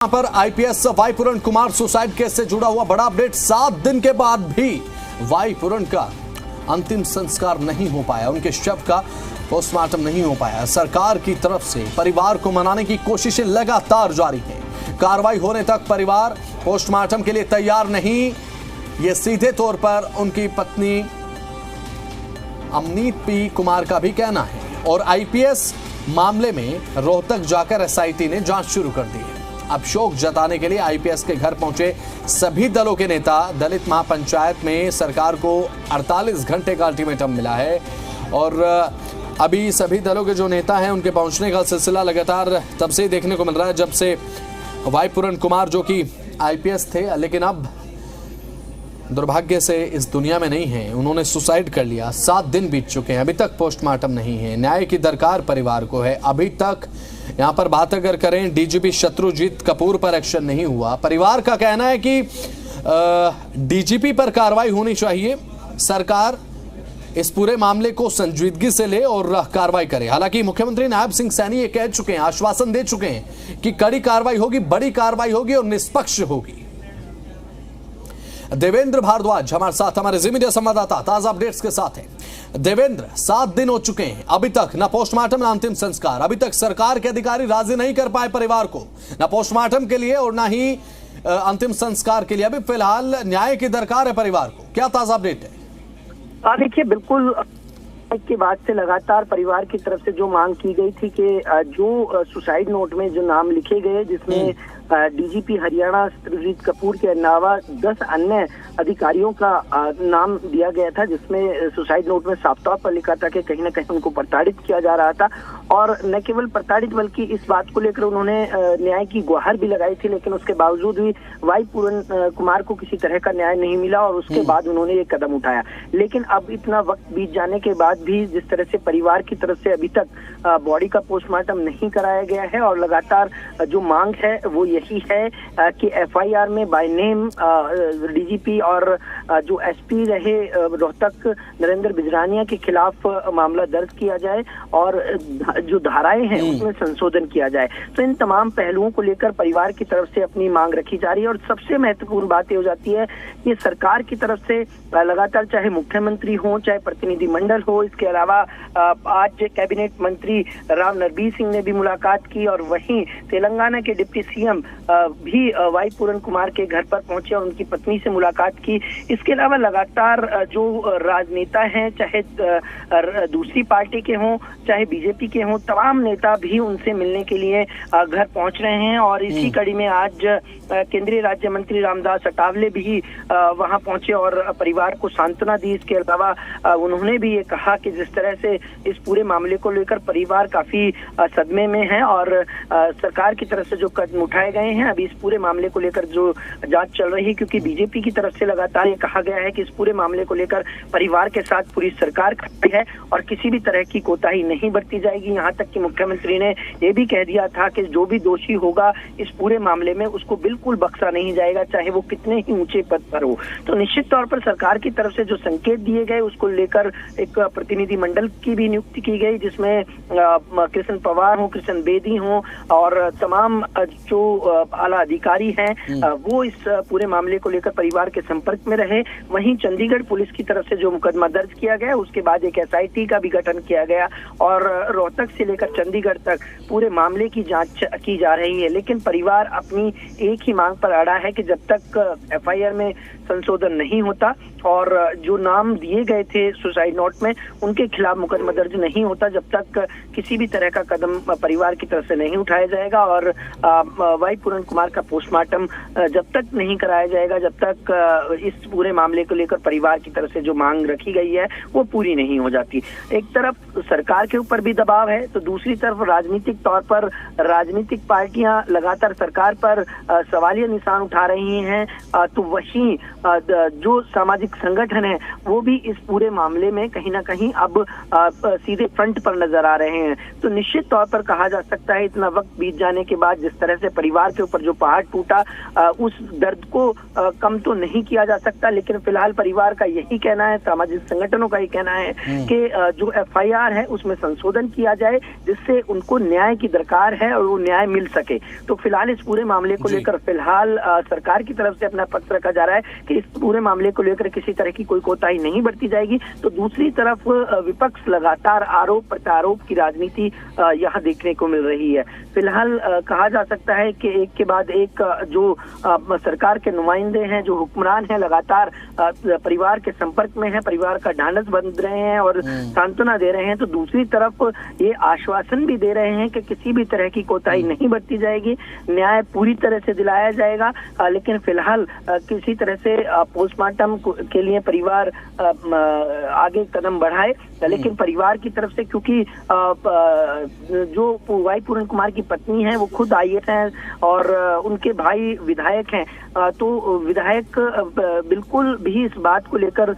यहां पर IPS Y पूरण Kumar suicide case से जुड़ा हुआ बड़ा अपडेट। 7 दिन के बाद भी वाई पूरण का अंतिम संस्कार नहीं हो पाया, उनके शव का पोस्टमार्टम नहीं हो पाया। सरकार की तरफ से परिवार को मनाने की कोशिशें लगातार जारी हैं। कार्रवाई होने तक परिवार पोस्टमार्टम के लिए तैयार नहीं, ये सीधे तौर पर उनकी पत्नी अमनीत पी कुमार का भी कहना है। और आईपीएस मामले में रोहतक जाकर एसआईटी ने जांच शुरू कर दी है। अब शोक जताने के लिए आईपीएस के घर पहुंचे सभी दलों के नेता। दलित महापंचायत में सरकार को 48 घंटे का अल्टीमेटम मिला है और अभी सभी दलों के जो नेता हैं उनके पहुंचने का सिलसिला लगातार तब से ही देखने को मिल रहा है जब से वाई पूरण कुमार जो कि आईपीएस थे लेकिन अब दुर्भाग्य से इस दुनिया में नहीं है, उन्होंने सुसाइड कर लिया। 7 दिन बीत चुके हैं, अभी तक पोस्टमार्टम नहीं है। न्याय की दरकार परिवार को है। अभी तक यहां पर बात अगर करें डीजीपी शत्रुजीत कपूर पर एक्शन नहीं हुआ। परिवार का कहना है कि डीजीपी पर कार्रवाई होनी चाहिए, सरकार इस पूरे मामले को संजीदगी से ले और कार्रवाई करे। हालांकि मुख्यमंत्री नायब सिंह सैनी ये कह चुके हैं, आश्वासन दे चुके हैं कि कड़ी कार्रवाई होगी, बड़ी कार्रवाई होगी और निष्पक्ष होगी। देवेंद्र भारद्वाज हमारे साथ, हमारे जी मीडिया संवाददाता ताजा अपडेट्स के साथ हैं। देवेंद्र, 7 दिन हो चुके हैं, अभी तक ना पोस्टमार्टम ना अंतिम संस्कार। अभी तक सरकार के अधिकारी राजी नहीं कर पाए परिवार को, ना पोस्टमार्टम के लिए और ना ही अंतिम संस्कार के लिए। अभी फिलहाल न्याय की दरकार है परिवार को, क्या ताजा अपडेट है? देखिए, बिल्कुल के बाद से लगातार परिवार की तरफ से जो मांग की गई थी कि जो सुसाइड नोट में जो नाम लिखे गए जिसमें डीजीपी हरियाणा शत्रुजीत कपूर के अलावा 10 अन्य अधिकारियों का नाम दिया गया था, जिसमें सुसाइड नोट में साफ तौर पर लिखा था कि कहीं ना कहीं उनको प्रताड़ित किया जा रहा था। और न केवल प्रताड़ित बल्कि इस बात को लेकर उन्होंने न्याय की गुहार भी लगाई थी, लेकिन उसके बावजूद भी वाई पूरण कुमार को किसी तरह का न्याय नहीं मिला और उसके बाद उन्होंने ये कदम उठाया। लेकिन अब इतना वक्त बीत जाने के बाद भी जिस तरह से परिवार की तरफ से अभी तक बॉडी का पोस्टमार्टम नहीं कराया गया है और लगातार जो मांग है वो यही है कि एफआईआर में बाय नेम डीजीपी और जो एसपी रहे रोहतक नरेंद्र बिजरानिया के खिलाफ मामला दर्ज किया जाए और जो धाराएं हैं उसमें संशोधन किया जाए। तो इन तमाम पहलुओं को लेकर परिवार की तरफ से अपनी मांग रखी जा रही है। और सबसे महत्वपूर्ण बात ये हो जाती है कि सरकार की तरफ से लगातार चाहे मुख्यमंत्री हो चाहे प्रतिनिधि मंडल हो, इसके अलावा आज कैबिनेट मंत्री राव नरबीर सिंह ने भी मुलाकात की और वहीं तेलंगाना के डिप्टी सीएम भी वाई पूरण कुमार के घर पर पहुंचे और उनकी पत्नी से मुलाकात की। इसके अलावा लगातार जो राजनेता हैं, चाहे दूसरी पार्टी के हों चाहे बीजेपी के हों, तमाम नेता भी उनसे मिलने के लिए घर पहुंच रहे हैं। और इसी कड़ी में आज केंद्रीय राज्य मंत्री रामदास अठावले भी वहां पहुंचे और परिवार को सांत्वना दी। इसके अलावा उन्होंने भी ये कहा कि जिस तरह से इस पूरे मामले को लेकर परिवार काफी सदमे में है और सरकार की तरफ से जो कदम उठाए गए हैं, अभी इस पूरे मामले को लेकर जो जांच चल रही है, क्योंकि बीजेपी की तरफ से लगातार ये कहा गया है कि इस पूरे मामले को लेकर परिवार के साथ पूरी सरकार खड़ी है और किसी भी तरह की कोताही नहीं बरती जाएगी। यहाँ तक कि मुख्यमंत्री ने ये भी कह दिया था कि जो भी दोषी होगा इस पूरे मामले में उसको बिल्कुल बख्शा नहीं जाएगा, चाहे वो कितने ही ऊंचे पद पर हो। तो निश्चित तौर पर सरकार की तरफ से जो संकेत दिए गए उसको लेकर एक प्रतिनिधि मंडल की भी नियुक्ति की गई, जिसमें कृष्ण पवार हो, कृष्ण बेदी हो और तमाम जो आला अधिकारी हैं वो इस पूरे मामले को लेकर परिवार के संपर्क में रहे। वहीं चंडीगढ़ पुलिस की तरफ से जो मुकदमा दर्ज किया गया उसके बाद एक एसआईटी का भी गठन किया गया और रोहतक से लेकर चंडीगढ़ तक पूरे मामले की जांच की जा रही है। लेकिन परिवार अपनी एक ही मांग पर अड़ा है कि जब तक एफआईआर में संशोधन नहीं होता और जो नाम दिए गए थे सुसाइड नोट में उनके खिलाफ मुकदमा दर्ज नहीं होता, जब तक किसी भी तरह का कदम परिवार की तरफ से नहीं उठाया जाएगा और वाई पूरण कुमार का पोस्टमार्टम जब तक नहीं कराया जाएगा, जब तक इस पूरे मामले को लेकर परिवार की तरफ से जो मांग रखी गई है वो पूरी नहीं हो जाती। एक तरफ सरकार के ऊपर भी दबाव है तो दूसरी तरफ राजनीतिक तौर पर राजनीतिक पार्टियां लगातार सरकार पर सवालिया निशान उठा रही हैं, तो वहीं जो सामाजिक संगठन है वो भी इस पूरे मामले में कहीं ना कहीं अब सीधे फ्रंट पर नजर आ रहे हैं। तो निश्चित तौर पर कहा जा सकता है इतना वक्त बीत जाने के बाद जिस तरह से परिवार परिवार के ऊपर जो पहाड़ टूटा, उस दर्द को कम तो नहीं किया जा सकता, लेकिन फिलहाल परिवार का यही कहना है, सामाजिक संगठनों का ये कहना है कि जो FIR है उसमें संशोधन किया जाए, जिससे उनको न्याय की दरकार है और वो न्याय मिल सके। तो फिलहाल इस पूरे मामले को लेकर फिलहाल सरकार की तरफ से अपना पक्ष रखा जा रहा है कि इस पूरे मामले को लेकर किसी तरह की कोई कोताही नहीं बरती जाएगी। तो दूसरी तरफ विपक्ष लगातार आरोप प्रत्यारोप की राजनीति यहाँ देखने को मिल रही है। फिलहाल कहा जा सकता है कि एक के बाद एक जो सरकार के नुमाइंदे हैं, जो हुक्मरान हैं, लगातार परिवार के संपर्क में है, परिवार का ढांढस बन रहे हैं और सांत्वना दे रहे हैं। तो दूसरी तरफ ये आश्वासन भी दे रहे हैं कि किसी भी तरह की कोताही नहीं बरती जाएगी, न्याय पूरी तरह से दिलाया जाएगा। लेकिन फिलहाल किसी तरह से पोस्टमार्टम के लिए परिवार आगे कदम बढ़ाए, लेकिन परिवार की तरफ से, क्योंकि जो वाई पूरन कुमार की पत्नी है वो खुद IAS हैं और उनके भाई विधायक हैं, तो विधायक बिल्कुल भी इस बात को लेकर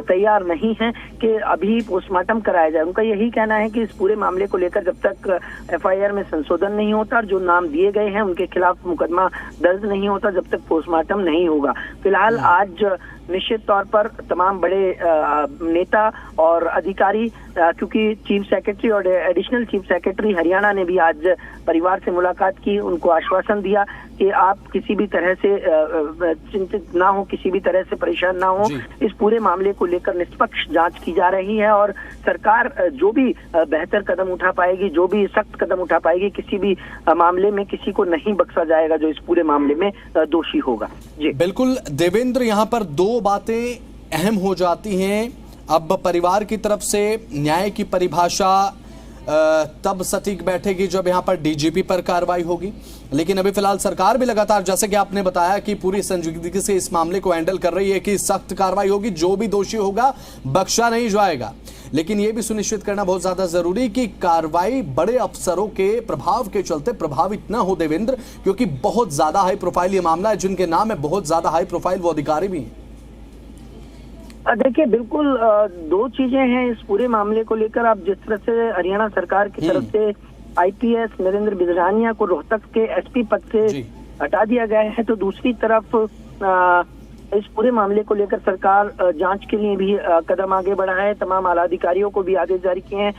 तैयार नहीं है कि अभी पोस्टमार्टम कराया जाए। उनका यही कहना है कि इस पूरे मामले को लेकर जब तक FIR में संशोधन नहीं होता और जो नाम दिए गए हैं उनके खिलाफ मुकदमा दर्ज नहीं होता, जब तक पोस्टमार्टम नहीं होगा। फिलहाल आज निश्चित तौर पर तमाम बड़े नेता और अधिकारी, क्योंकि चीफ सेक्रेटरी और एडिशनल चीफ सेक्रेटरी हरियाणा ने भी आज परिवार से मुलाकात की, उनको आश्वासन दिया कि आप किसी भी तरह से चिंतित ना हो, किसी भी तरह से परेशान ना हो। इस पूरे मामले को लेकर निष्पक्ष जांच की जा रही है और सरकार जो भी बेहतर कदम उठा पाएगी, जो भी सख्त कदम उठा पाएगी, किसी भी मामले में किसी को नहीं बख्शा जाएगा जो इस पूरे मामले में दोषी होगा। जी बिल्कुल देवेंद्र, यहाँ पर दो बातें अहम हो जाती हैं। अब परिवार की तरफ से न्याय की परिभाषा तब सटीक बैठेगी जब यहाँ पर DGP पर कार्रवाई होगी, लेकिन अभी फिलहाल सरकार भी लगातार, जैसे कि आपने बताया, कि पूरी संजीदगी से इस मामले को हैंडल कर रही है कि सख्त कार्रवाई होगी, जो भी दोषी होगा बख्शा नहीं जाएगा। लेकिन यह भी सुनिश्चित करना बहुत ज्यादा जरूरी कि कार्रवाई बड़े अफसरों के प्रभाव के चलते प्रभावित न हो देवेंद्र, क्योंकि बहुत ज्यादा हाई प्रोफाइल ये मामला है, जिनके नाम है बहुत ज्यादा हाई प्रोफाइल वो अधिकारी भी हैं। देखिए, बिल्कुल दो चीजें हैं इस पूरे मामले को लेकर। आप जिस तरह से हरियाणा सरकार की तरफ से IPS नरेंद्र बिदरानिया को रोहतक के SP पद से हटा दिया गया है, तो दूसरी तरफ इस पूरे मामले को लेकर सरकार जांच के लिए भी कदम आगे बढ़ा है, तमाम आला अधिकारियों को भी आदेश जारी किए हैं।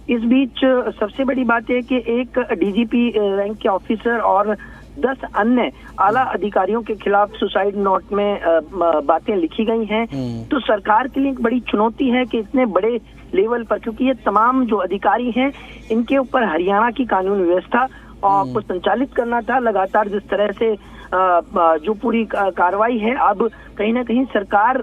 इस बीच सबसे बड़ी बात है कि एक DGP रैंक के ऑफिसर और 10 अन्य आला अधिकारियों के खिलाफ सुसाइड नोट में बातें लिखी गई हैं। तो सरकार के लिए एक बड़ी चुनौती है कि इतने बड़े लेवल पर, क्योंकि ये तमाम जो अधिकारी हैं इनके ऊपर हरियाणा की कानून व्यवस्था को संचालित करना था। लगातार जिस तरह से जो पूरी कार्रवाई है, अब कहीं ना कहीं सरकार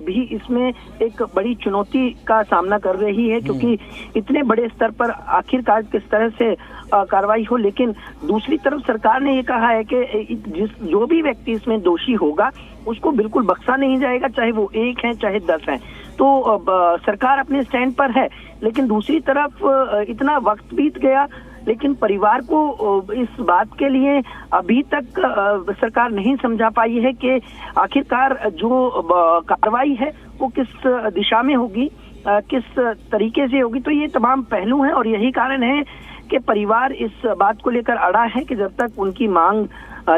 भी इसमें एक बड़ी चुनौती का सामना कर रही है, क्योंकि इतने बड़े स्तर पर आखिरकार किस तरह से कार्रवाई हो। लेकिन दूसरी तरफ सरकार ने ये कहा है कि जो भी व्यक्ति इसमें दोषी होगा उसको बिल्कुल बख्शा नहीं जाएगा, चाहे वो 1 है चाहे 10 है। तो सरकार अपने स्टैंड पर है, लेकिन दूसरी तरफ इतना वक्त बीत गया, लेकिन परिवार को इस बात के लिए अभी तक सरकार नहीं समझा पाई है कि आखिरकार जो कार्रवाई है वो किस दिशा में होगी, किस तरीके से होगी। तो ये तमाम पहलू हैं और यही कारण है कि परिवार इस बात को लेकर अड़ा है कि जब तक उनकी मांग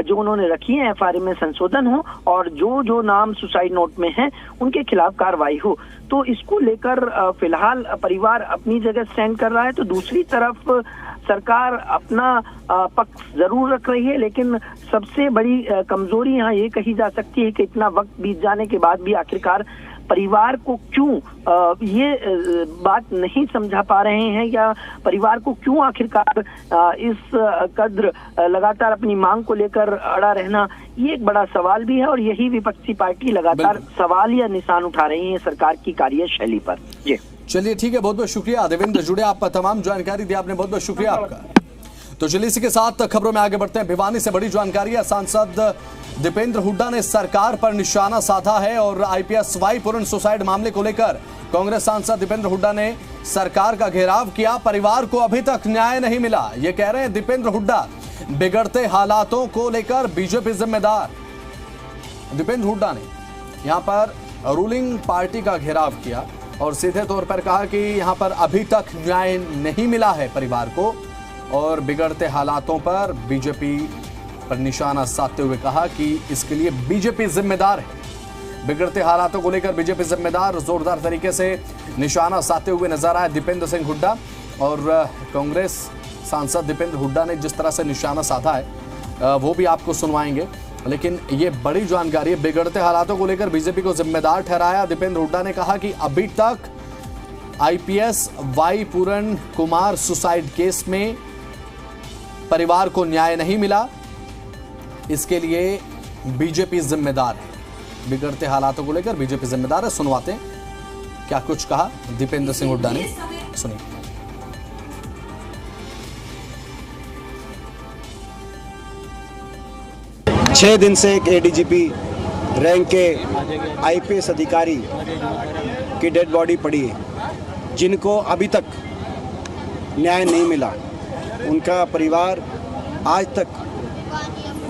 जो उन्होंने रखी है FIR में संशोधन हो और जो नाम सुसाइड नोट में है उनके खिलाफ कार्रवाई हो, तो इसको लेकर फिलहाल परिवार अपनी जगह स्टैंड कर रहा है। तो दूसरी तरफ सरकार अपना पक्ष जरूर रख रही है, लेकिन सबसे बड़ी कमजोरी यहाँ ये कही जा सकती है कि इतना वक्त बीत जाने के बाद भी आखिरकार परिवार को क्यों ये बात नहीं समझा पा रहे हैं, या परिवार को क्यों आखिरकार इस कद्र लगातार अपनी मांग को लेकर अड़ा रहना, ये एक बड़ा सवाल भी है। और यही विपक्षी पार्टी लगातार सवाल या निशान उठा रही है सरकार की कार्यशैली पर। जी चलिए ठीक है, बहुत बहुत शुक्रिया देवेंद्र, जुड़े आप तमाम जानकारी दी आपने, बहुत बहुत शुक्रिया आपका। तो चलिए इसी के साथ खबरों में आगे बढ़ते हैं। भिवानी से बड़ी जानकारी है, सांसद दीपेंद्र हुड्डा ने सरकार पर निशाना साधा है और IPS वाई पूरन सुसाइड मामले को लेकर कांग्रेस सांसद दीपेंद्र हुड्डा ने सरकार का घेराव किया। परिवार को अभी तक न्याय नहीं मिला, ये कह रहे हैं दीपेंद्र हुड्डा। बिगड़ते हालातों को लेकर बीजेपी जिम्मेदार। दीपेंद्र हुड्डा ने यहां पर रूलिंग पार्टी का घेराव किया और सीधे तौर पर कहा कि यहां पर अभी तक न्याय नहीं मिला है परिवार को और बिगड़ते हालातों पर बीजेपी पर निशाना साधते हुए कहा कि इसके लिए बीजेपी जिम्मेदार है। बिगड़ते हालातों को लेकर बीजेपी जिम्मेदार, जोरदार तरीके से निशाना साधते हुए नजर आए दीपेंद्र सिंह हुड्डा। और कांग्रेस सांसद दीपेंद्र हुड्डा ने जिस तरह से निशाना साधा है वो भी आपको सुनवाएंगे, लेकिन ये बड़ी जानकारी है। बिगड़ते हालातों को लेकर बीजेपी को जिम्मेदार ठहराया। दीपेंद्र हुड्डा ने कहा कि अभी तक आईपीएस वाई पूरण कुमार सुसाइड केस में परिवार को न्याय नहीं मिला, इसके लिए बीजेपी जिम्मेदार है। बिगड़ते हालातों को लेकर बीजेपी जिम्मेदार है। सुनवाते हैं क्या कुछ कहा दीपेंद्र सिंह हुड्डा ने, सुनिए। 6 दिन से एक एडीजीपी रैंक के आईपीएस अधिकारी की डेड बॉडी पड़ी है, जिनको अभी तक न्याय नहीं मिला। उनका परिवार आज तक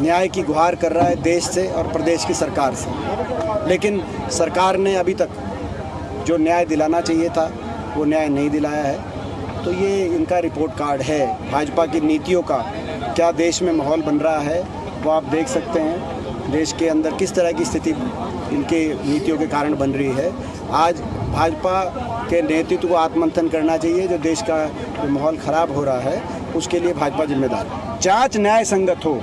न्याय की गुहार कर रहा है देश से और प्रदेश की सरकार से, लेकिन सरकार ने अभी तक जो न्याय दिलाना चाहिए था वो न्याय नहीं दिलाया है। तो ये इनका रिपोर्ट कार्ड है। भाजपा की नीतियों का क्या देश में माहौल बन रहा है वो आप देख सकते हैं। देश के अंदर किस तरह की स्थिति इनके नीतियों के कारण बन रही है। आज भाजपा के नेतृत्व को आत्ममंथन करना चाहिए। जो देश का जो माहौल ख़राब हो रहा है उसके लिए भाजपा जिम्मेदार है। जांच न्याय संगत हो,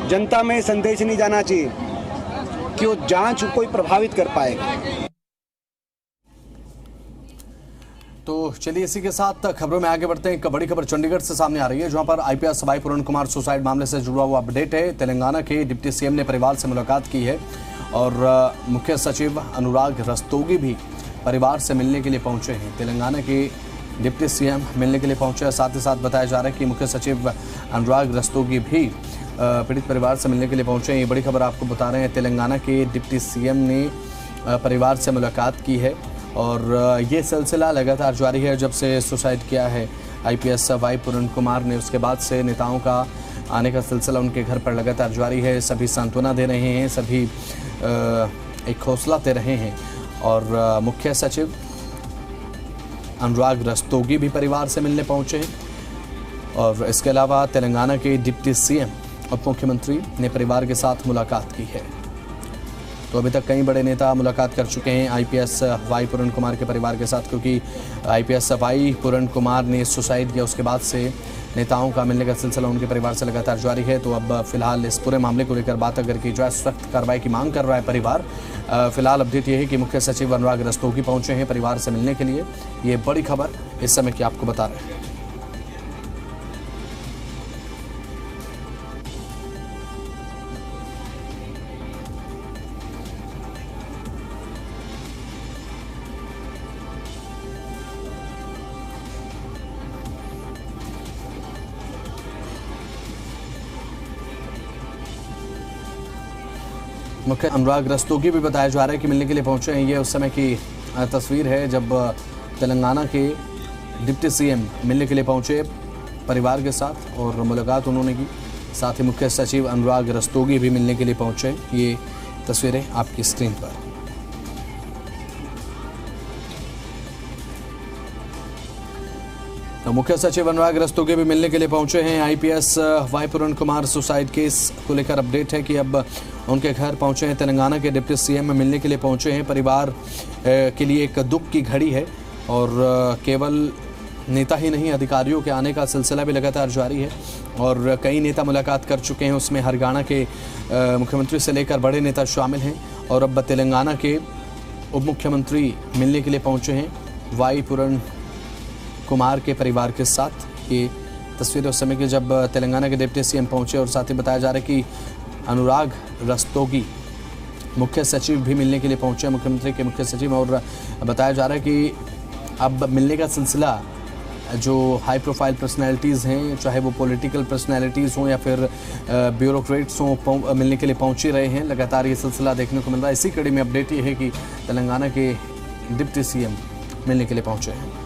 जनता में संदेश नहीं जाना चाहिए कि वो जांच कोई प्रभावित कर पाएगा। तो चलिए इसी के साथ खबरों में आगे बढ़ते हैं। एक बड़ी खबर चंडीगढ़ से सामने आ रही है, जहां पर आईपीएस वाई पूरण कुमार सुसाइड मामले से जुड़ा हुआ अपडेट है। तेलंगाना के डिप्टी सीएम ने परिवार से मुलाकात की है और मुख्य सचिव अनुराग रस्तोगी भी परिवार से मिलने के लिए पहुंचे हैं। तेलंगाना के डिप्टी सीएम मिलने के लिए पहुंचे हैं। साथ ही साथ बताया जा रहा है कि मुख्य सचिव अनुराग रस्तोगी भी पीड़ित परिवार से मिलने के लिए पहुंचे हैं। ये बड़ी खबर आपको बता रहे हैं। तेलंगाना के डिप्टी सीएम ने परिवार से मुलाकात की है और ये सिलसिला लगातार जारी है। जब से सुसाइड किया है आईपीएस वाई पूरण कुमार ने, उसके बाद से नेताओं का आने का सिलसिला उनके घर पर लगातार जारी है। सभी सांत्वना दे रहे हैं, सभी एक हौसला दे रहे हैं। और मुख्य सचिव अनुराग रस्तोगी भी परिवार से मिलने पहुंचे हैं। और इसके अलावा तेलंगाना के डिप्टी सीएम उप मुख्यमंत्री ने परिवार के साथ मुलाकात की है। तो अभी तक कई बड़े नेता मुलाकात कर चुके हैं आईपीएस वाई पूरण कुमार के परिवार के साथ, क्योंकि आईपीएस वाई पूरण कुमार ने सुसाइड किया उसके बाद से नेताओं का मिलने का सिलसिला उनके परिवार से लगातार जारी है। तो अब फिलहाल इस पूरे मामले को लेकर बात अगर की जाए, सख्त कार्रवाई की मांग कर रहा है परिवार। फिलहाल अपडेट ये है कि मुख्य सचिव अनुराग रस्तोगी पहुंचे हैं परिवार से मिलने के लिए। ये बड़ी खबर इस समय की आपको बता रहे हैं। मुख्य अनुराग रस्तोगी भी बताया जा रहा है कि मिलने के लिए पहुंचे हैं। ये उस समय की तस्वीर है जब तेलंगाना के डिप्टी सीएम मिलने के लिए पहुंचे परिवार के साथ और मुलाकात उन्होंने की। साथ ही मुख्य सचिव अनुराग रस्तोगी भी मिलने के लिए पहुंचे। ये तस्वीरें आपकी स्क्रीन पर। तो मुख्य सचिव अनुराग रस्तोगी भी मिलने के लिए पहुंचे हैं। आईपीएस वाई पूरण कुमार सुसाइड केस को लेकर अपडेट है कि अब उनके घर पहुंचे हैं। तेलंगाना के डिप्टी सीएम में मिलने के लिए पहुंचे हैं। परिवार के लिए एक दुख की घड़ी है और केवल नेता ही नहीं, अधिकारियों के आने का सिलसिला भी लगातार जारी है और कई नेता मुलाकात कर चुके हैं। उसमें हरियाणा के मुख्यमंत्री से लेकर बड़े नेता शामिल हैं और अब तेलंगाना के उप मुख्यमंत्री मिलने के लिए पहुंचे हैं वाई पूरण कुमार के परिवार के साथ। ये तस्वीर उस समय की जब तेलंगाना के डिप्टी सीएम पहुंचे और साथ ही बताया जा रहा है कि अनुराग रस्तोगी मुख्य सचिव भी मिलने के लिए पहुंचे, मुख्यमंत्री के मुख्य सचिव। और बताया जा रहा है कि अब मिलने का सिलसिला जो हाई प्रोफाइल पर्सनैलिटीज़ हैं, चाहे वो पॉलिटिकल पर्सनैलिटीज़ हों या फिर ब्यूरोक्रेट्स हों, मिलने के लिए पहुंच ही रहे हैं। लगातार ये सिलसिला देखने को मिल रहा है। इसी कड़ी में अपडेट ये है कि तेलंगाना के डिप्टी सीएम मिलने के लिए पहुंचे हैं।